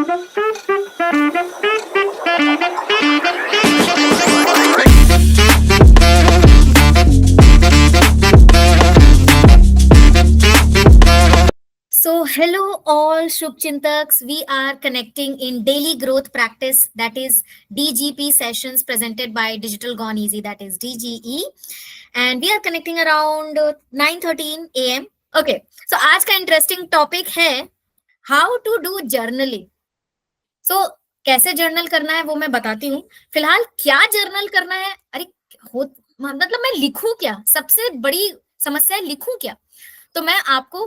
So, hello all Shubchintaks. We are connecting in daily growth practice, that is DGP sessions presented by Digital Gone Easy, that is DGE. And we are connecting around 9:13 a.m. Okay, so आज का interesting topic है how to do journaling. So, कैसे journal करना है वो मैं बताती हूँ. फिलहाल क्या जर्नल करना है, अरे मतलब मैं लिखूं क्या, सबसे बड़ी समस्या है लिखूं क्या. तो मैं आपको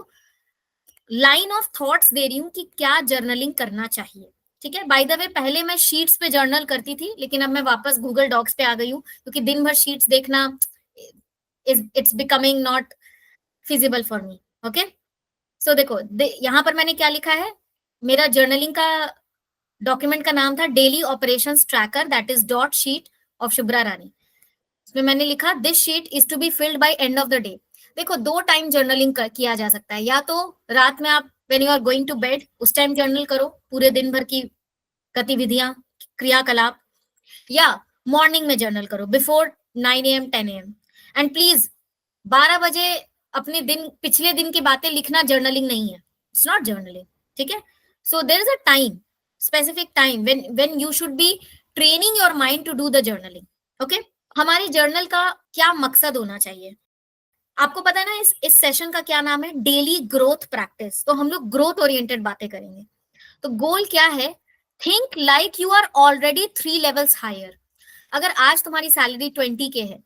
लाइन ऑफ थॉट्स दे रही हूँ कि क्या जर्नलिंग करना चाहिए. ठीक है, बाय द वे पहले मैं शीट्स पे जर्नल करती थी, लेकिन अब मैं वापस गूगल डॉक्स पे आ गई हूँ, क्योंकि दिन भर शीट्स देखना it's becoming not feasible for me. Okay, so देखो यहाँ पर मैंने क्या लिखा है. मेरा जर्नलिंग का डॉक्यूमेंट का नाम था daily operations tracker, that is dot sheet of Shubhra Rani. इसमें मैंने लिखा this sheet is to be filled by end of the day. देखो, दो टाइम जर्नलिंग किया जा सकता है. या तो रात में आप when you are going to bed उस टाइम जर्नल करो, पूरे दिन भर की गतिविधियां, क्रियाकलाप, या मॉर्निंग में जर्नल करो before 9 AM 10 AM. And please 12 बजे अपने दिन, पिछले दिन की बातें लिखना जर्नलिंग नहीं है. It's not journaling. ठीक है, so there is a time, specific time when you should be training your mind to do the journaling. Okay, हमारी जर्नल का क्या मकसद होना चाहिए आपको पता है ना. इस सेशन का क्या नाम है, डेली ग्रोथ प्रैक्टिस. तो हम लोग ग्रोथ ओरिएंटेड बातें करेंगे. तो गोल क्या है, think like you are already 3 levels higher. अगर आज तुम्हारी सैलरी 20 के है,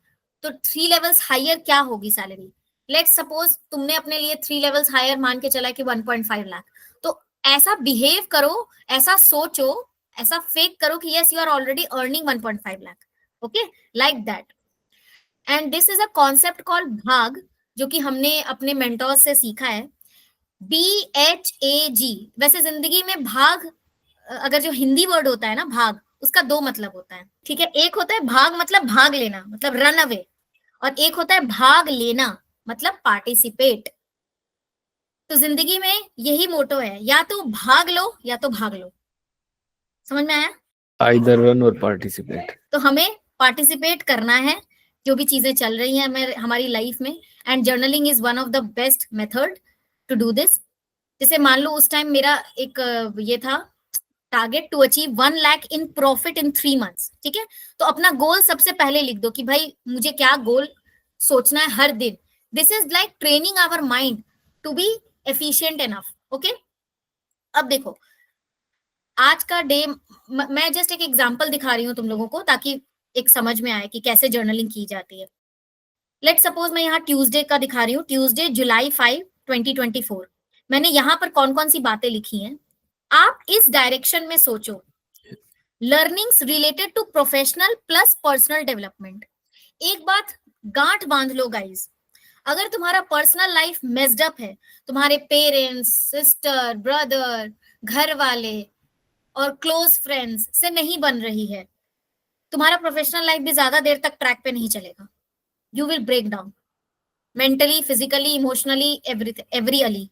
तो 3 लेवल्स हायर क्या होगी सैलरी. लेट्स सपोज तुमने अपने लिए 3 लेवल्स हायर मान के चला कि 1.5 लाख. तो ऐसा बिहेव करो, ऐसा सोचो, ऐसा फेक करो कि yes you are already earning 1.5 lakh. Okay, like that. And this is a concept called भाग, जो कि हमने अपने मेंटोर से सीखा है. BHAG. वैसे जिंदगी में भाग, अगर जो हिंदी वर्ड होता है ना भाग, उसका दो मतलब होता है. ठीक है, एक होता है भाग मतलब भाग लेना, मतलब रन अवे, और एक होता है भाग लेना मतलब पार्टिसिपेट. तो जिंदगी में यही मोटो है, या तो भाग लो या तो भाग लो. समझ में आया? Either run or participate. तो हमें पार्टिसिपेट करना है जो भी चीजें चल रही हैं हमारी लाइफ में. And journaling is one of the best method to do this. जैसे मान लो उस टाइम मेरा एक ये था target to achieve 1 lakh in profit in 3 months. ठीक है, तो अपना गोल सबसे पहले लिख दो कि भाई मुझे क्या गोल सोचना है हर दिन. This is like training our mind to be efficient enough. Okay, अब देखो आज का डे, मैं जस्ट एक एग्जांपल दिखा रही हूँ तुम लोगों को, ताकि एक समझ में आए कि कैसे जर्नलिंग की जाती है. लेट सपोज मैं यहाँ ट्यूसडे का दिखा रही हूँ, ट्यूसडे जुलाई 5, 2024. मैंने यहाँ पर कौन कौन सी बातें लिखी हैं, आप इस डायरेक्शन में सोचो. Learnings related to professional plus personal development. एक बात गांठ बांध लो गाइस, अगर तुम्हारा पर्सनल लाइफ मेस्ड अप है, तुम्हारे पेरेंट्स, सिस्टर, ब्रदर, घर वाले और क्लोज फ्रेंड्स से नहीं बन रही है, तुम्हारा प्रोफेशनल लाइफ भी ज्यादा देर तक ट्रैक पे नहीं चलेगा. You will break down mentally, physically, emotionally, every ally.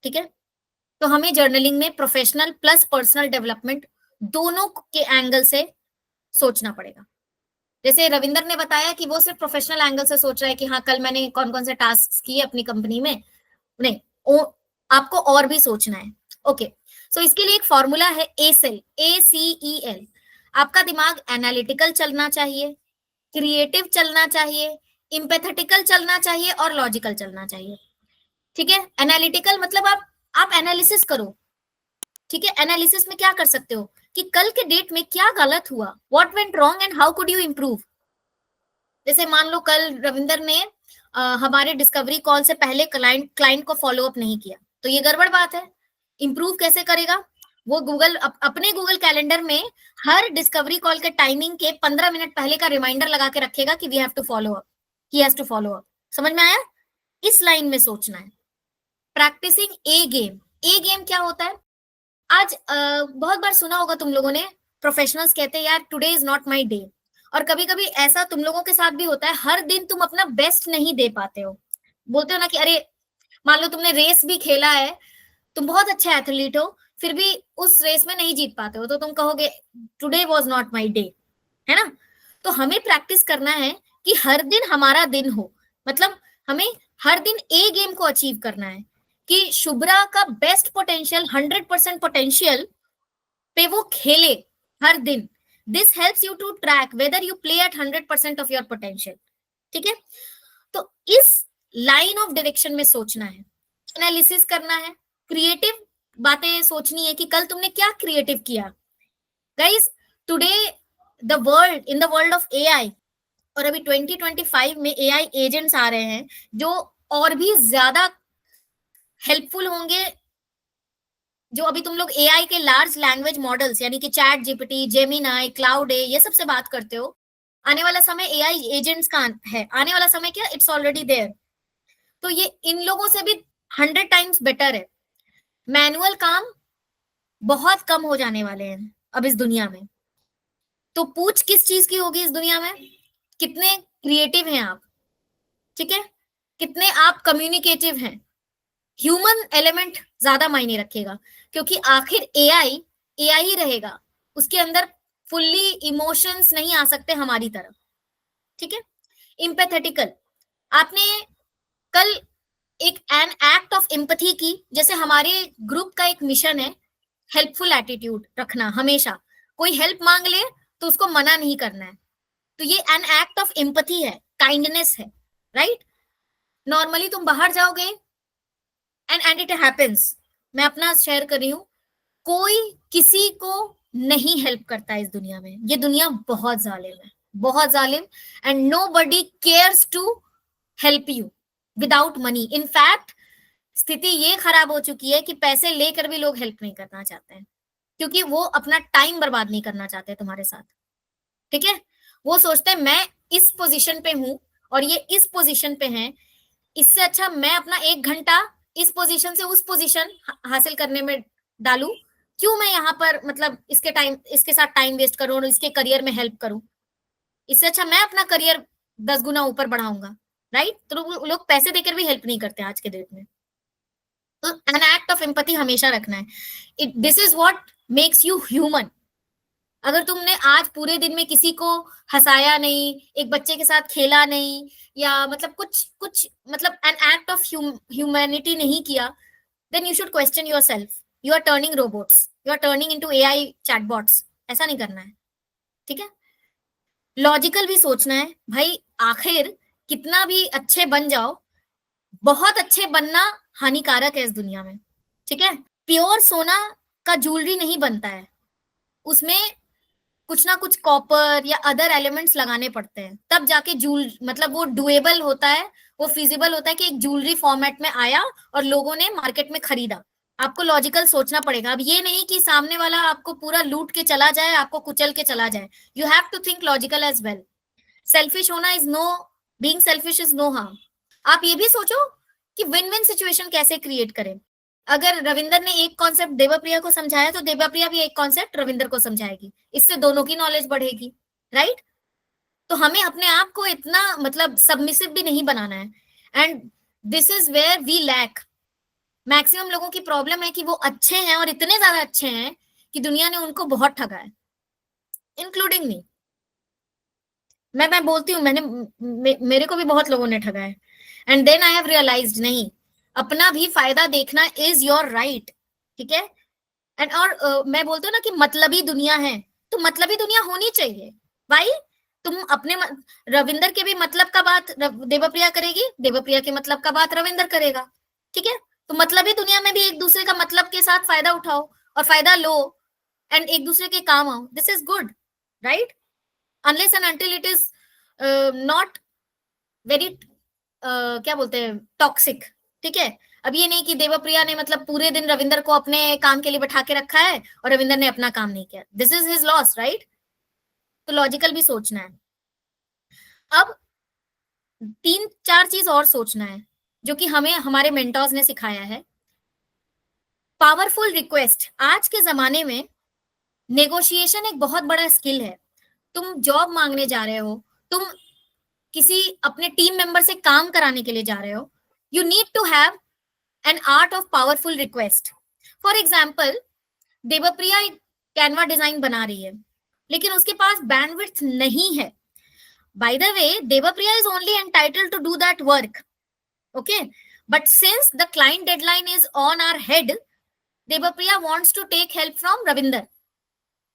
ठीक है, तो हमें जर्नलिंग में प्रोफेशनल प्लस पर्सनल डेवलपमेंट दोनों के एंगल से सोचना पड़ेगा. जैसे रविंदर ने बताया कि वो सिर्फ प्रोफेशनल एंगल से सोच रहा है कि हाँ कल मैंने कौन कौन से टास्क किए अपनी कंपनी में. नहीं, आपको और भी सोचना है. ओके, सो इसके लिए एक फॉर्मूला है ACEL, ACEL. आपका दिमाग एनालिटिकल चलना चाहिए, क्रिएटिव चलना चाहिए, इम्पैथेटिकल चलना चाहिए और लॉजिकल चलना चाहिए. ठीक है, एनालिटिकल मतलब आप एनालिसिस करो. ठीक है, एनालिसिस में क्या कर सकते हो कि कल के डेट में क्या गलत हुआ, what went wrong and how could you improve. जैसे मान लो कल रविंदर ने हमारे डिस्कवरी कॉल से पहले क्लाइंट को फॉलो अप नहीं किया, तो ये गड़बड़ बात है. इंप्रूव कैसे करेगा वो, अपने गूगल कैलेंडर में हर डिस्कवरी कॉल के टाइमिंग के 15 मिनट पहले का रिमाइंडर लगा के रखेगा कि we have to follow up, he has to follow up. समझ में आया? इस लाइन में सोचना है. Practising a game. A game क्या होता है, आज बहुत बार सुना होगा तुम लोगों ने, प्रोफेशनल्स कहते हैं यार today is not my day. और कभी कभी ऐसा तुम लोगों के साथ भी होता है, हर दिन तुम अपना बेस्ट नहीं दे पाते हो. बोलते हो ना कि अरे मान लो तुमने रेस भी खेला है, तुम बहुत अच्छा एथलीट हो, फिर भी उस रेस में नहीं जीत पाते हो तो तुम कहोगे today was not my day, है ना। तो हमें प्रैक्टिस करना है कि हर दिन हमारा दिन हो, मतलब हमें हर दिन ए गेम को अचीव करना है कि शुभ्रा का बेस्ट पोटेंशियल 100% पोटेंशियल पे वो खेले हर दिन। This helps you to track whether you play at 100% of your potential, ठीक है। तो इस लाइन ऑफ डायरेक्शन में सोचना है, एनालिसिस करना है, क्रिएटिव बातें सोचनी है कि कल तुमने क्या क्रिएटिव किया। Guys today the world, in the world of AI, और अभी 2025 में एआई एजेंट्स आ रहे हैं जो और भी ज्यादा हेल्पफुल होंगे। जो अभी तुम लोग एआई के लार्ज लैंग्वेज मॉडल्स यानी कि चैट जीपीटी, जेमिनाई, क्लाउड ए, ये सब से बात करते हो, आने वाला समय एआई एजेंट्स का है। आने वाला समय क्या, इट्स ऑलरेडी देयर। तो ये इन लोगों से भी 100 टाइम्स बेटर है। मैनुअल काम बहुत कम हो जाने वाले हैं अब इस दुनिया में। तो पूछ किस चीज की होगी इस दुनिया में, कितने क्रिएटिव हैं आप, ठीक है, कितने आप कम्युनिकेटिव हैं। ह्यूमन एलिमेंट ज्यादा मायने रखेगा, क्योंकि आखिर एआई एआई ही रहेगा, उसके अंदर फुल्ली इमोशंस नहीं आ सकते हमारी तरफ, ठीक है। इम्पैथेटिकल, आपने कल एक एन एक्ट ऑफ एम्पैथी की, जैसे हमारे ग्रुप का एक मिशन है हेल्पफुल एटीट्यूड रखना हमेशा। कोई हेल्प मांग ले तो उसको मना नहीं करना है, तो ये एन एक्ट ऑफ एम्पैथी है, काइंडनेस है, राइट। नॉर्मली तुम बाहर जाओगे एंड इट हैपेंस, मैं अपना शेयर कर रही हूँ, कोई किसी को नहीं हेल्प करता है इस दुनिया में। ये दुनिया बहुत जालिम है, बहुत जालिम, and nobody cares to help you without money. In fact स्थिति ये खराब हो चुकी है कि पैसे लेकर भी लोग हेल्प नहीं करना चाहते हैं, क्योंकि वो अपना टाइम बर्बाद नहीं करना चाहते तुम्हारे साथ, ठीक है। वो सोचते हैं मैं इस पोजीशन पे हूं और ये इस पोजीशन पे हैं, इससे अच्छा मैं अपना 1 घंटा इस पोजीशन से उस पोजीशन हासिल करने में डालूं, क्यों मैं यहाँ पर मतलब इसके साथ टाइम वेस्ट करूं और इसके करियर में हेल्प करूं। इससे अच्छा मैं अपना करियर 10 गुना ऊपर बढ़ाऊंगा, राइट। तो लोग पैसे देकर भी हेल्प नहीं करते आज के डेट में। तो एन एक्ट ऑफ एम्पैथी हमेशा रखना है। This is what makes you human. अगर तुमने आज पूरे दिन में किसी को हंसाया नहीं, एक बच्चे के साथ खेला नहीं, या मतलब कुछ कुछ मतलब एन एक्ट ऑफ ह्यूमैनिटी नहीं किया, then you should question yourself. You are turning robots, you are turning into AI chatbots. ऐसा नहीं करना है, ठीक है। लॉजिकल भी सोचना है भाई, आखिर कितना भी अच्छे बन जाओ, बहुत अच्छे बनना हानिकारक है इस दुनिया में, ठीक है। प्योर सोना का ज्वेलरी नहीं बनता है, उसमें कुछ ना कुछ कॉपर या अदर एलिमेंट्स लगाने पड़ते हैं, तब जाके मतलब वो डुएबल होता है, वो फिजिबल होता है कि एक ज्वेलरी फॉर्मेट में आया और लोगों ने मार्केट में खरीदा। आपको लॉजिकल सोचना पड़ेगा। अब ये नहीं कि सामने वाला आपको पूरा लूट के चला जाए, आपको कुचल के चला जाए। You have to think logical as well. Selfish होना is no, being selfish is no harm. आप ये भी सोचो कि विन विन सिचुएशन कैसे क्रिएट करें। अगर रविंदर ने एक कॉन्सेप्ट देवप्रिया को समझाया तो देवप्रिया भी एक कॉन्सेप्ट रविंदर को समझाएगी, इससे दोनों की नॉलेज बढ़ेगी, राइट। तो हमें अपने आप को इतना मतलब सबमिसिव भी नहीं बनाना है, and this is where we lack. Maximum लोगों की प्रॉब्लम है कि वो अच्छे हैं और इतने ज्यादा अच्छे हैं कि दुनिया ने उनको बहुत ठगा है, इंक्लूडिंग मी। मैं बोलती हूँ, मेरे को भी बहुत लोगों ने ठगा है, and then I have realised नहीं, अपना भी फायदा देखना इज योर राइट, ठीक है। एंड और मैं बोलती हूँ ना कि मतलबी दुनिया है, तो मतलबी दुनिया होनी चाहिए भाई। तुम अपने रविंदर के भी मतलब का बात देवप्रिया करेगी, देवप्रिया के मतलब का बात रविंदर करेगा, ठीक है। तो मतलबी दुनिया में भी एक दूसरे का मतलब के साथ फायदा उठाओ और फायदा लो, एंड एक दूसरे के काम आओ। This is good, right, unless and until it is not very क्या बोलते हैं, टॉक्सिक, ठीक है। अब ये नहीं कि देवप्रिया ने मतलब पूरे दिन रविंदर को अपने काम के लिए बैठा के रखा है और रविंदर ने अपना काम नहीं किया, this is his loss, right. तो लॉजिकल भी सोचना है। अब 3-4 चीज और सोचना है जो कि हमें हमारे मेंटर्स ने सिखाया है। पावरफुल रिक्वेस्ट, आज के जमाने में नेगोशिएशन एक बहुत बड़ा स्किल है। तुम जॉब मांगने जा रहे हो, तुम किसी अपने टीम मेंबर से काम कराने के लिए जा रहे हो, you need to have an art of powerful request. For example, Devpriya एक कैनवा डिजाइन बना रही है, लेकिन उसके पास बैंडविड्थ नहीं है. By the way, Devpriya is only entitled to do that work, okay, but since the client deadline is on our head, Devpriya wants to take help from Ravinder.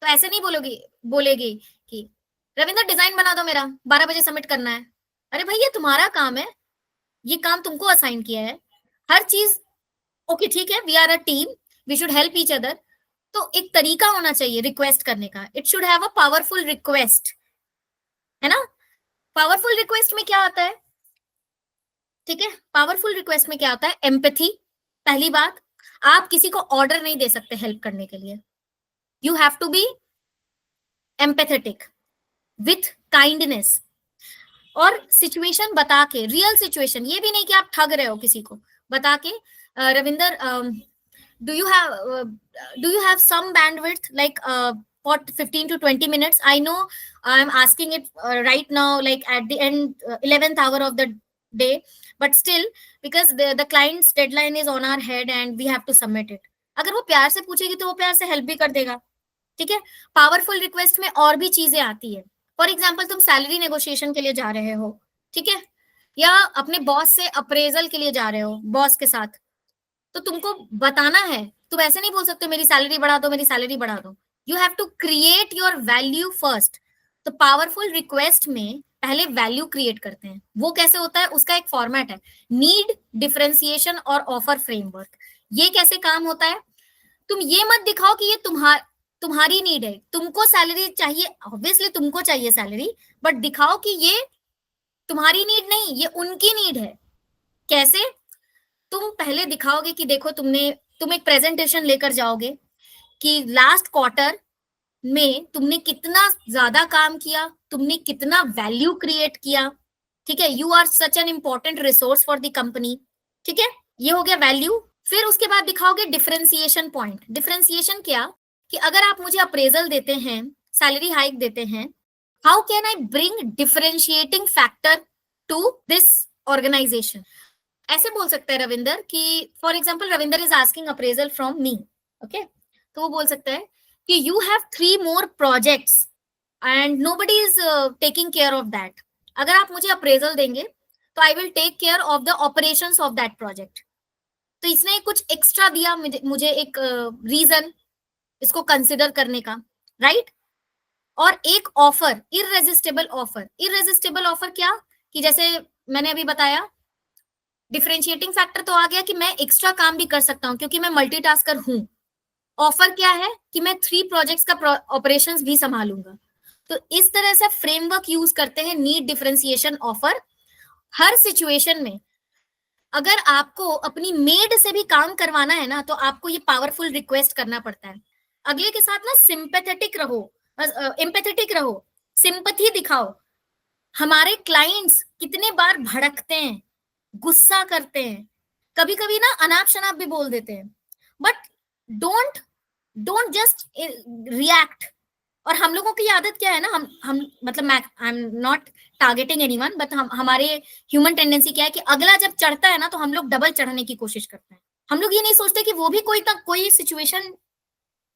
तो ऐसे नहीं बोलेगी कि रविंदर डिजाइन बना दो, मेरा 12 बजे सबमिट करना है. अरे भाई, ये तुम्हारा काम है, ये काम तुमको असाइन किया है. हर चीज ओके ठीक है, we are a team, we should help each other. तो एक तरीका होना चाहिए रिक्वेस्ट करने का. It should have a powerful request, है ना. पावरफुल रिक्वेस्ट में क्या आता है, ठीक है, पावरफुल रिक्वेस्ट में क्या आता है, एम्पैथी. पहली बात, आप किसी को ऑर्डर नहीं दे सकते हेल्प करने के लिए. You have to be empathetic with kindness, और सिचुएशन बता के, रियल सिचुएशन, ये भी नहीं कि आप ठग रहे हो किसी को, बता के Ravinder, do you have some bandwidth, like for 15 to 20 minutes? I know I'm asking it right now, like at the end 11th hour of the day, but still, because the client's deadline is on our head and we have to submit it. अगर वो प्यार से पूछेगी तो वो प्यार से help भी कर देगा, ठीक है. पावरफुल रिक्वेस्ट में और भी चीजें आती है. फॉर एग्जाम्पल, तुम सैलरी नेगोशिएशन के लिए जा रहे हो, ठीक है, या अपने बॉस से अप्रेजल के लिए जा रहे हो बॉस के साथ, तो तुमको बताना है. तुम ऐसे नहीं बोल सकते मेरी सैलरी बढ़ा दो, मेरी सैलरी बढ़ा दो. You have to create your value first. तो पावरफुल रिक्वेस्ट में पहले वैल्यू क्रिएट करते हैं. वो कैसे होता है, उसका एक फॉर्मेट है, नीड, डिफरेंशिएशन और ऑफर फ्रेमवर्क. ये कैसे काम होता है, तुम ये मत दिखाओ कि ये तुम्हारी नीड है, तुमको सैलरी चाहिए, ऑब्वियसली तुमको चाहिए सैलरी, बट दिखाओ कि ये तुम्हारी नीड नहीं, ये उनकी नीड है. कैसे, तुम पहले दिखाओगे कि देखो तुम एक प्रेजेंटेशन लेकर जाओगे कि लास्ट क्वार्टर में तुमने कितना ज्यादा काम किया, तुमने कितना वैल्यू क्रिएट किया, ठीक है, you are such an important resource for the company, ठीक है, ये हो गया वैल्यू. फिर उसके बाद दिखाओगे डिफरेंशिएशन पॉइंट. डिफरेंशिएशन क्या, कि अगर आप मुझे अप्रेजल देते हैं, सैलरी हाइक देते हैं, how can I bring differentiating factor to this organisation. ऐसे बोल सकते हैं रविंदर कि for example Ravinder is asking appraisal from me, okay, तो वो बोल सकता है कि you have 3 more projects and nobody is taking care of that. अगर आप मुझे अप्रेजल देंगे तो I will take care of the operations of that project. तो इसने कुछ एक्स्ट्रा दिया मुझे एक रीजन इसको कंसिडर करने का, राइट. और एक offer, irresistible offer. Irresistible offer क्या, कि जैसे मैंने अभी बताया, डिफरेंशिएटिंग फैक्टर तो आ गया कि मैं एक्स्ट्रा काम भी कर सकता हूं क्योंकि मैं मल्टीटास्कर हूं. ऑफर क्या है, कि मैं 3 प्रोजेक्ट्स का ऑपरेशंस भी संभालूंगा. तो इस तरह से फ्रेमवर्क यूज करते हैं, नीड, डिफरेंशिएशन, ऑफर. हर सिचुएशन में अगर आपको अपनी मेड से भी काम करवाना है ना, तो आपको ये पावरफुल रिक्वेस्ट करना पड़ता है. अगले के साथ ना सिंपैथेटिक रहो, एम्पैथेटिक रहो, सिंपैथी दिखाओ. हमारे क्लाइंट्स कितने बार भड़कते हैं, गुस्सा करते हैं, कभी कभी ना अनाप शनाप भी बोल देते हैं, बट डोंट जस्ट रिएक्ट. और हम लोगों की आदत क्या है ना, हम मतलब आई am not targeting anyone, but हमारे ह्यूमन टेंडेंसी क्या है कि अगला जब चढ़ता है ना तो हम लोग डबल चढ़ने की कोशिश करते हैं. हम लोग ये नहीं सोचते कि वो भी कोई सिचुएशन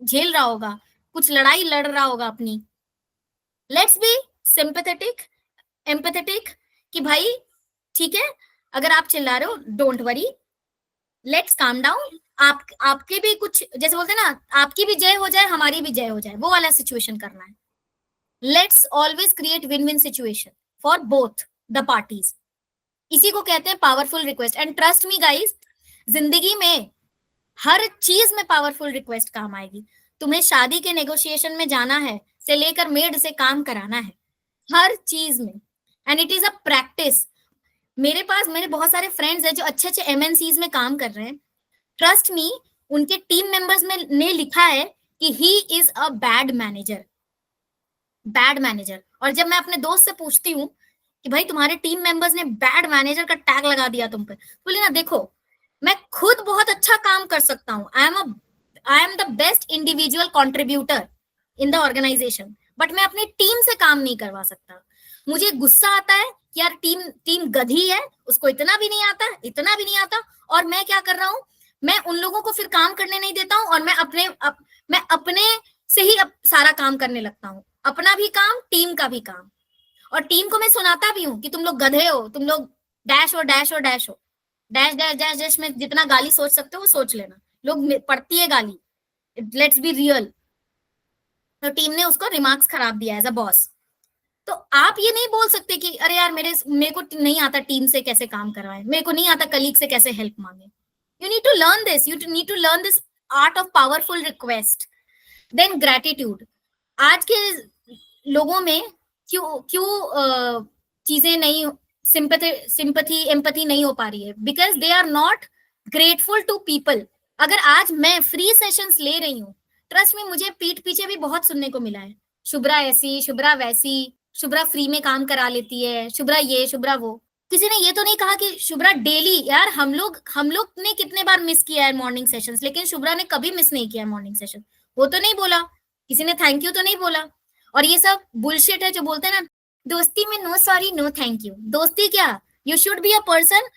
झेल रहा होगा, कुछ लड़ाई लड़ रहा होगा अपनी. लेट्स बी सिंपैथेटिक, एम्पैथेटिक, कि भाई ठीक है, अगर आप चिल्ला रहे हो, don't worry, let's calm down. आपके भी कुछ, जैसे बोलते हैं ना, आपकी भी जय हो जाए, हमारी भी जय हो जाए, वो वाला सिचुएशन करना है. Let's always create win win situation for both the parties. इसी को कहते हैं powerful request. And trust me guys, जिंदगी में हर चीज में पावरफुल रिक्वेस्ट काम आएगी. तुम्हें शादी के नेगोशिएशन में जाना है से लेकर मेड से काम कराना है, हर चीज में. And it is a practice. मेरे बहुत सारे फ्रेंड्स हैं जो अच्छे अच्छे एमएनसीज में काम कर रहे हैं. ट्रस्ट मी, उनके टीम मेंबर्स में ने लिखा है कि he is a bad manager. और जब मैं अपने दोस्त से पूछती हूँ कि भाई तुम्हारे टीम मेंबर्स ने बैड मैनेजर का टैग लगा दिया तुम पे, बोले ना देखो, मैं खुद बहुत अच्छा काम कर सकता हूँ, I am the best individual contributor in the organisation, but मैं अपनी टीम से काम नहीं करवा सकता. मुझे गुस्सा आता है कि यार टीम गधी है, उसको इतना भी नहीं आता, और मैं क्या कर रहा हूँ, मैं उन लोगों को फिर काम करने नहीं देता हूँ, और मैं मैं अपने से ही सारा काम करने लगता हूँ, अपना भी काम, टीम का भी काम। और टीम को मैं सुनाता भी हूँ कि तुम लोग गधे हो, तुम लोग डैश हो डैश हो डैश हो, डैश डैश डैश डैश में जितना गाली सोच सकते हो वो सोच लेना। लोग पढ़ती है गाली, लेट्स बी रियल। तो टीम ने उसको रिमार्क्स खराब दिया एज अ बॉस। तो आप ये नहीं बोल सकते कि अरे यार मेरे को नहीं आता टीम से कैसे काम करवाए, मेरे को नहीं आता कलीग से कैसे हेल्प मांगे। You need to learn this, you need to learn this art of powerful request. Then gratitude. आज के लोगों में क्यों क्यों चीजें नहीं, सिंपैथी एम्पैथी नहीं हो पा रही है, because they are not grateful to people. अगर आज मैं फ्री सेशंस ले रही हूँ, ट्रस्ट में मुझे पीठ पीछे भी बहुत सुनने को मिला है, शुभ्रा ऐसी, शुभ्रा वैसी, शुभ्रा फ्री में काम करा लेती है, शुभ्रा ये शुभ्रा वो। किसी ने ये तो नहीं कहा कि शुभ्रा डेली, यार हम लोग ने कितने बार मिस किया है मॉर्निंग सेशंस, लेकिन शुभ्रा ने कभी मिस नहीं किया मॉर्निंग सेशन। वो तो नहीं बोला, किसी ने थैंक यू तो नहीं बोला। और ये सब बुलशिट है जो बोलते हैं ना, दोस्ती में no sorry no thank you. दोस्ती क्या, you should be a person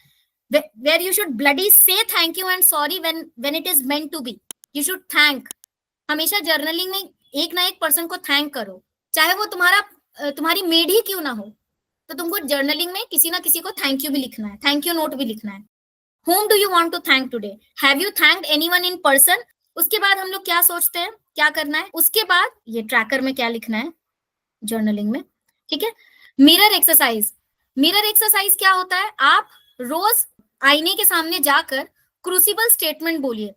where you should bloody say thank you and sorry when it is meant to be. You should thank. हमेशा जर्नलिंग में एक ना एक पर्सन को थैंक करो, चाहे वो तुम्हारी मेड ही क्यों ना हो, तो तुमको जर्नलिंग में किसी ना किसी को थैंक यू भी लिखना है, थैंक यू नोट भी लिखना है। Whom do you want to thank today? Have you thanked anyone in person? उसके बाद हम लोग क्या सोचते हैं, क्या करना है, उसके बाद ये ट्रैकर में क्या लिखना है जर्नलिंग में, ठीक है। Mirror exercise. मिरर एक्सरसाइज क्या होता है, आप रोज आईने के सामने जाकर क्रूसिबल स्टेटमेंट बोलिए।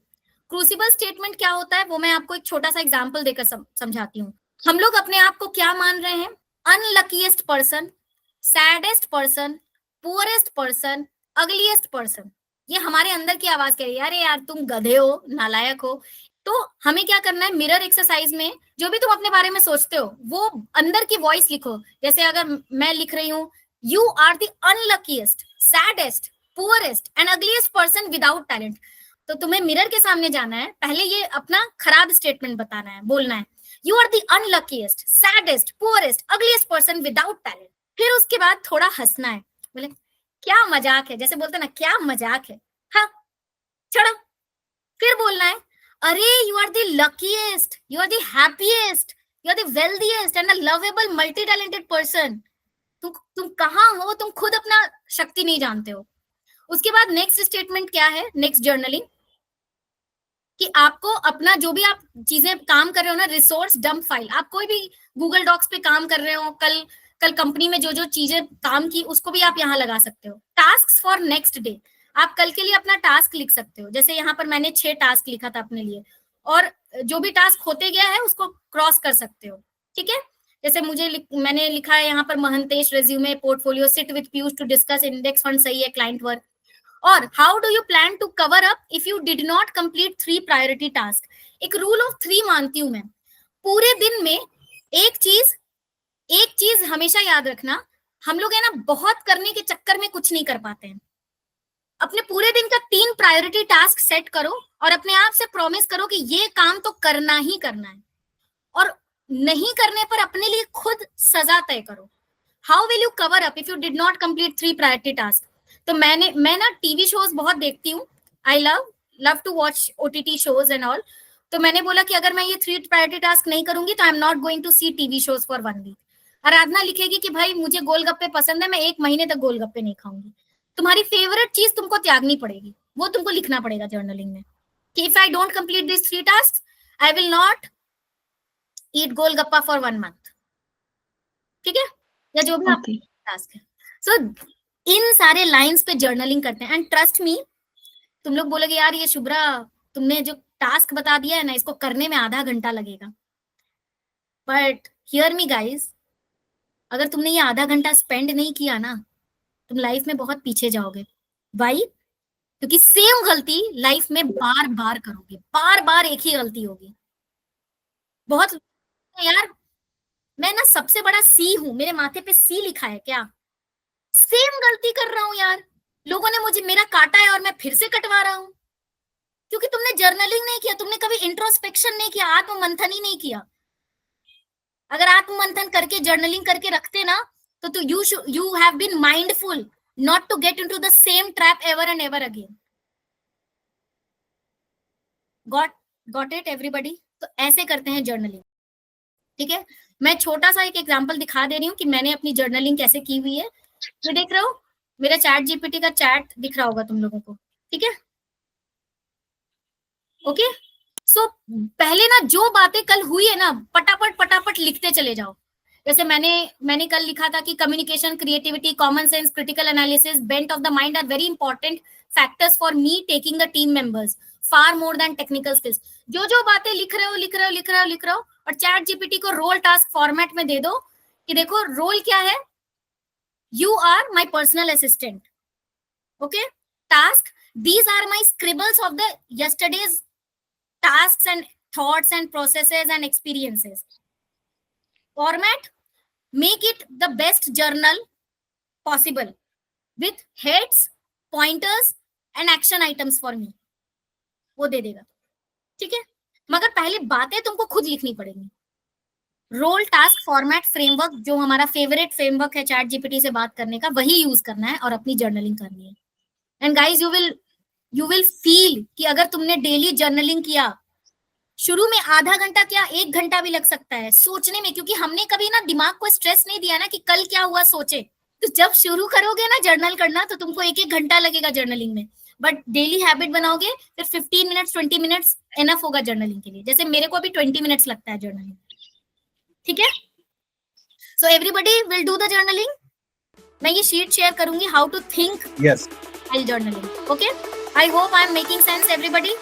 क्रूसिबल स्टेटमेंट क्या होता है वो मैं आपको एक छोटा सा एग्जांपल देकर समझाती हूँ। हम लोग अपने आप को क्या मान रहे हैं, unluckiest person, saddest person, poorest person, ugliest person. ये हमारे अंदर की आवाज कह रही है, अरे यार तुम गधे हो, नालायक हो। तो हमें क्या करना है, मिरर एक्सरसाइज में जो भी तुम अपने बारे में सोचते हो वो अंदर की वॉइस लिखो। जैसे अगर मैं लिख रही हूँ, you are the unluckiest, saddest, poorest and ugliest person without talent, तो तुम्हें मिरर के सामने जाना है, पहले ये अपना खराब स्टेटमेंट बताना है, बोलना है, you are the unluckiest, saddest, poorest, ugliest person without talent. फिर उसके बाद थोड़ा हंसना है, बोले क्या मजाक है, जैसे बोलते ना क्या मजाक है, हाँ छोड़ो। फिर बोलना है, अरे you are the luckiest, you are the happiest, you are the wealthiest and a lovable multi talented person. तुम कहाँ हो, तुम खुद अपना शक्ति नहीं जानते हो। उसके बाद नेक्स्ट स्टेटमेंट क्या है, नेक्स्ट जर्नलिंग, कि आपको अपना जो भी आप चीजें काम कर रहे हो ना, रिसोर्स डंप फाइल, आप कोई भी गूगल डॉक्स पे काम कर रहे हो, कल कंपनी में जो जो चीजें काम की उसको भी आप यहाँ लगा सकते हो। टास्क फॉर नेक्स्ट डे, आप कल के लिए अपना टास्क लिख सकते हो। जैसे यहाँ पर मैंने 6 टास्क लिखा था अपने लिए, और जो भी टास्क होते गया है उसको क्रॉस कर सकते हो, ठीक है। जैसे मैंने लिखा है यहाँ पर, Mahantesh resume portfolio, sit with Piyush to discuss index fund, सही है, क्लाइंट वर्क। और how do you plan to cover up if you did not complete 3 priority task. एक रूल ऑफ 3 मानती हूं मैं, पूरे दिन में एक चीज हमेशा याद रखना, हम लोग है ना बहुत करने के चक्कर में कुछ नहीं कर पाते हैं। अपने पूरे दिन का 3 प्रायोरिटी टास्क सेट करो और अपने आप से प्रॉमिस करो कि ये काम तो करना ही करना है, और नहीं करने पर अपने लिए खुद सजा तय करो। How will you cover up if you did not complete 3 priority task. तो मैं ना टीवी शोज बहुत देखती हूँ, I love to watch OTT shows and all. तो मैंने बोला कि अगर मैं ये 3 प्रायोरिटी टास्क नहीं करूंगी तो I am not going to see TV shows for 1 week. Aradhana लिखेगी कि भाई मुझे गोलगप्पे पसंद है, मैं 1 महीने तक गोलगप्पे नहीं खाऊंगी। तुम्हारी फेवरेट चीज तुमको त्यागनी पड़ेगी, वो तुमको लिखना पड़ेगा जर्नलिंग में, कि if I don't complete this 3 task I will not eat golgappa for 1 month, ठीक है, या जो भी आपका टास्क है। सो इन सारे लाइंस पे जर्नलिंग करते हैं, एंड ट्रस्ट मी, तुम लोग बोलोगे यार ये शुभ्रा तुमने जो टास्क बता दिया है ना, इसको करने में आधा घंटा लगेगा, बट हियर मी गाइस, अगर तुमने ये आधा घंटा स्पेंड नहीं किया ना, तुम लाइफ में बहुत पीछे जाओगे। वाई? क्योंकि सेम गलती लाइफ में बार बार करोगे, बार बार एक ही गलती होगी। बहुत यार, मैं ना सबसे बड़ा सी हूं, मेरे माथे पे सी लिखा है क्या, सेम गलती कर रहा हूं यार, लोगों ने मुझे मेरा काटा है और मैं फिर से कटवा रहा हूं, क्योंकि तुमने जर्नलिंग नहीं किया, तुमने कभी इंट्रोस्पेक्शन नहीं किया, आत्ममंथन ही नहीं किया। अगर आत्ममंथन करके जर्नलिंग करके रखते ना, तो you have been mindful not to get into the same trap ever and ever again. Got it everybody? तो ऐसे करते हैं जर्नलिंग, ठीक है। मैं छोटा सा एक एग्जांपल दिखा दे रही हूँ कि मैंने अपनी जर्नलिंग कैसे की हुई है। ये देख रहे हो, मेरा चैट जीपीटी का चैट दिख रहा होगा तुम लोगों को, ठीक है। ओके, सो पहले ना जो बातें कल हुई है ना, पटापट पटापट लिखते चले जाओ। जैसे मैंने कल लिखा था कि communication, creativity, common sense, critical analysis, bent of the mind are very important factors for me taking the team members far more than technical skills. जो बातें लिख रहे हो और चैट जीपीटी को रोल टास्क फॉर्मेट में दे दो कि देखो रोल क्या है, you are my personal assistant, okay. Task, these are my scribbles of the yesterday's tasks and thoughts and processes and experiences. Format, make it the best journal possible with heads, pointers and action items for me. वो दे देगा, ठीक है। मगर पहले बातें तुमको खुद लिखनी पड़ेगी। रोल टास्क फॉर्मेट फ्रेमवर्क, जो हमारा फेवरेट फ्रेमवर्क है चैट जीपीटी से बात करने का, वही यूज करना है और अपनी जर्नलिंग करनी है। And guys you will feel कि अगर तुमने डेली जर्नलिंग किया, शुरू में आधा घंटा क्या 1 घंटा भी लग सकता है सोचने में, क्योंकि हमने कभी ना दिमाग को स्ट्रेस नहीं दिया ना कि कल क्या हुआ सोचे। तो जब शुरू करोगे ना जर्नल करना तो तुमको 1-1 घंटा लगेगा जर्नलिंग में, बट डेली हैबिट बनाओगे फिर 15 मिनट्स 20 मिनट्स एनफ होगा जर्नलिंग के लिए। जैसे मेरे को अभी 20 मिनट्स लगता है जर्नलिंग, ठीक है। So everybody will do the journaling. मैं ये शीट शेयर करूंगी, how to think Yes. while journaling, okay? I hope I am making sense everybody.